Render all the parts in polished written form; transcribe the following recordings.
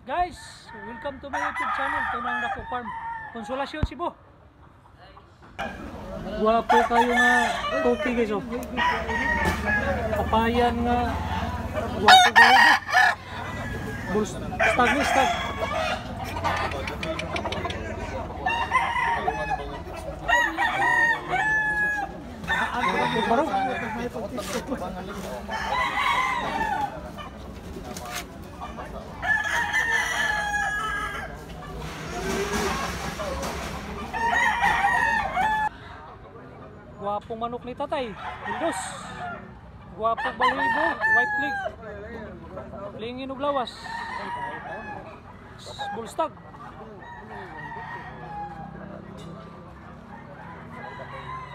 Guys, welcome to my YouTube channel, Tunang Dako Farm, Konsolasyon, Cebu. Guwapo kayo nga toki guys, oh. Papayan nga guwapo kayo do. Stag ni stag. Baru. Guwapong manok ni tatay, Windows. Guwapong balibo, white leg. Lingin og lawas. Bullstag.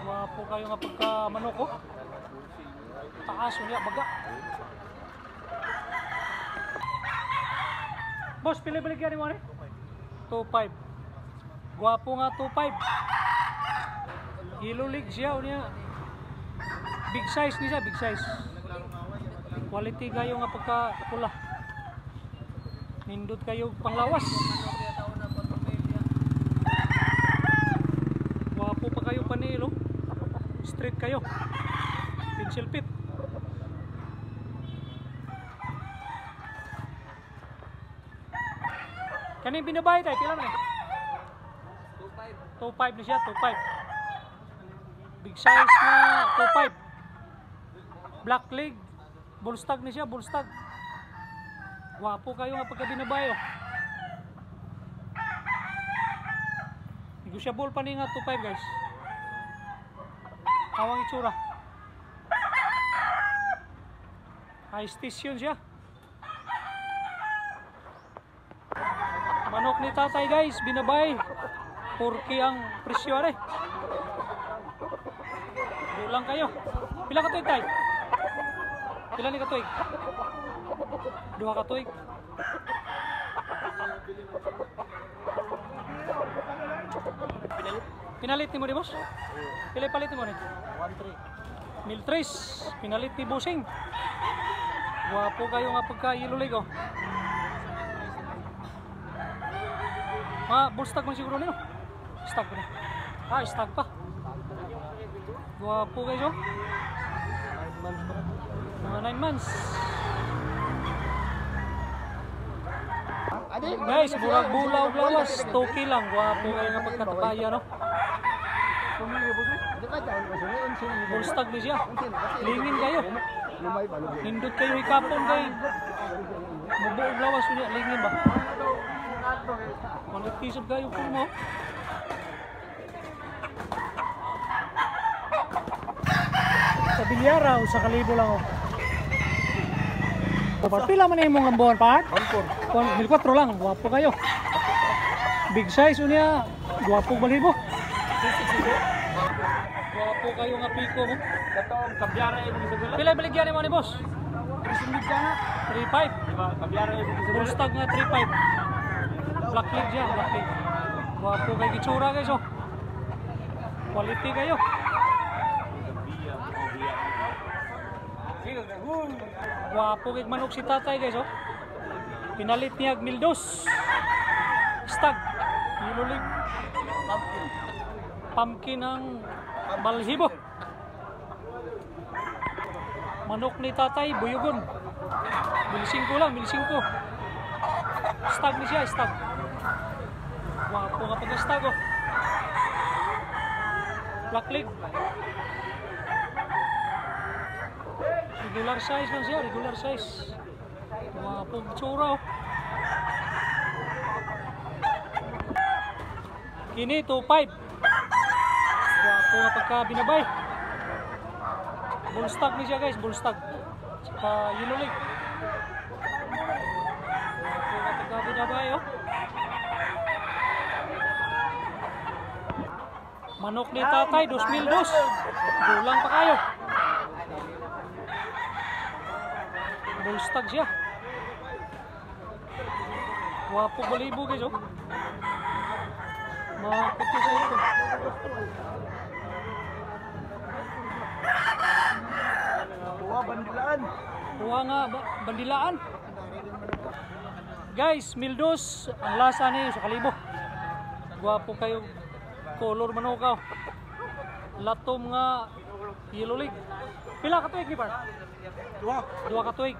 Guwapo kayo nga pagka manok, oh. Taas unya baga. Boss, pili baligyan mo ni? 2.5. Guwapo nga 2.5. Yellow leg siya unya. Big size ni siya, big size. Quality kayo nga pagka pula. Nindot kayo panglawas. Wapo pa kayo panilo. Straight kayo. Pencil pit. Kaning binabay tayo, pila man eh? 2.5 ni siya, 2.5. Big size na 2.5. Black leg. Bullstag ni siya, bullstag. Wapo kayo nga pagka binabayo. Negotiable pa ni nga 2.5 guys. Awang itsura. High station siya. Manok ni tatay guys, binabay. 4K ang presyo are. Ulang kayo. Pila ka tuig tay? Pila ni ka tuig? 2 ka tuig. Pinalit ni mo di boss? Pila palit mo ni? 1.3. 1.3. Pinalit ni bossing. Guwapo kayo nga pagka ilulig, oh. Bullstag mo siguro niyo. Stag pa na. Stag pa. Guwapo guys, oh. 9 months. Guys, burag bulaw lawas. 2K lang. Guwapo kayo nga pagkatapaya, no? Bullstag ni siya. Lingin kayo. Nindot kayo ikapon kayo. Mabuog lawas niya. Lingin ba? Magtisod kayo po mo. Sa bilyara o sa kalibo lang, oh. Pila man yung mong lambuan pa? 1.4 lang, guwapo kayo. Big size unya, guwapo balibo. Guwapo kayo nga piko mo. Katong kabyara yung isagula. Pila baligyan mo ni boss? 3.5. Kabyara yung isagula. Bullstag nga 3.5. Black leg dyan, black leg. Guwapo kayo gitsura guys, oh. Quality kayo. Guwapo kay manok si tatay guys, oh. Pinalit niya Mildos. Stag. Nilulig. Pumpkin ang balhibo. Manok ni tatay, buyugon. 1.5 lang, 1.5. Stag ni siya, stag. Guwapo nga pag-stag, oh. Black leg. Regular size lang siya, regular size. Guwapong tsura, oh. Kini 2.5. Guwapo nga pagka binabay. Bullstag ni siya guys, bullstag. Saka yellow leg. Guwapo nga pagka binabay, oh. Manok ni tatay, 2,002. Gulang pa kayo. Bullstag siya. Guwapo balibo guys, oh. Maputi sa ito. Kuha bandilaan. Kuha nga bandilaan. Guys, mildos ang lasa niyo sa kalibo. Gwapo kayo. Color manukaw. Latom nga yellow leg. Pila ka tuig ni par? Dua ka tuig.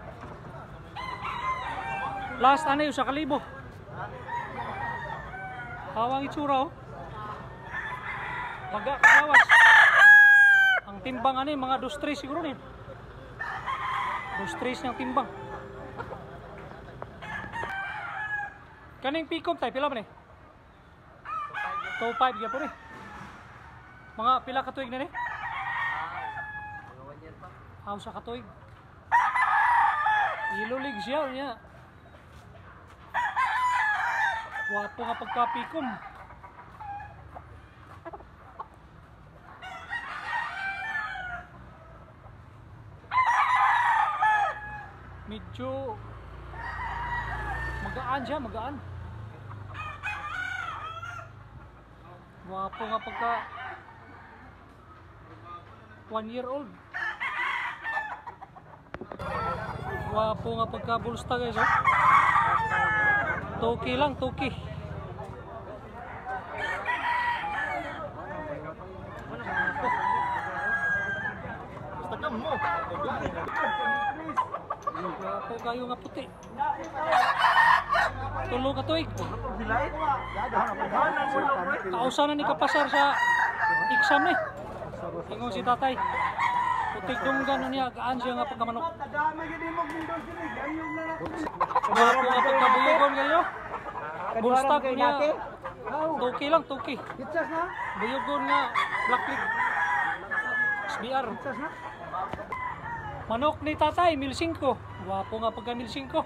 Last ano sa kalibo. Hawang itsura oh. Maga kagawas. Ang timbang ano mga 2-3 siguro nin. 2-3 niyang timbang. Kaning pikom tay pila ba ni? 2.5 gyapon ni. Mga pila ka tuig na ni? Aw sa ka tuig. Ilulig siya niya. Wapo nga pagkapikom. Medyo magaan siya, magaan. Wapo nga pagka 1 year old. Wapo nga pagka bulsta guys oh. Toki lang, toki. Wapo kayo nga puti. Tulo ka tuig. Kausanan ni kapasar sa exam ni. Ingon si tatay. Putik dunggan niya, gaan siya nga pagkamanok. Wapo nga pagkabuyogon kayo. Bulstag niya. Tuki lang, tuki. Buyogon nga, black leg. SBR. Manok ni tatay, 1,500. Wapo nga pagka 1,500.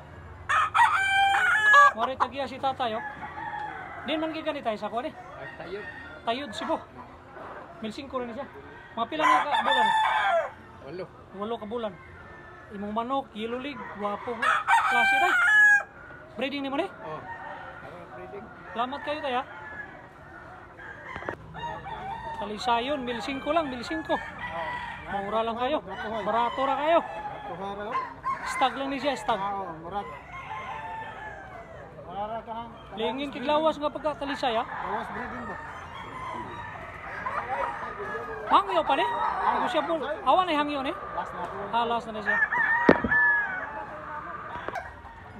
Mari tagiya si tatay oh. Din man gikan ni tay sa ko ni. Tayod. Tayod sibo. 1,500 rin siya. Mga pila nga ka bulan? 8 ka bulan. Imong manok, yellow leg, wapo klase tay. Breeding ni mo ni? Oh. Breeding. Salamat kayo tay ha. Talisayon, 1,500 lang, 1,500. Mura lang kayo. Barato ra kayo. Stag lang ni siya, stag. Murat. Para ka hang. Lingin kiglawas nga pagka talisay ha. Lawas breeding ba? Hangyo pa ni? Hangyo siya po. Awan ay hangyo ni? Last na po. Halas na siya.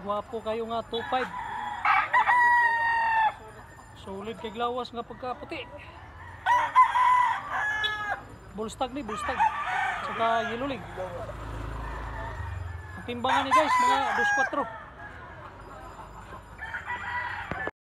Guwapo kayo nga 2.5. Solid kay glawas nga pagkaputi. Bulstag ni, bulstag. Saka yellow leg. Ang timbangan ni guys, mga 2.4.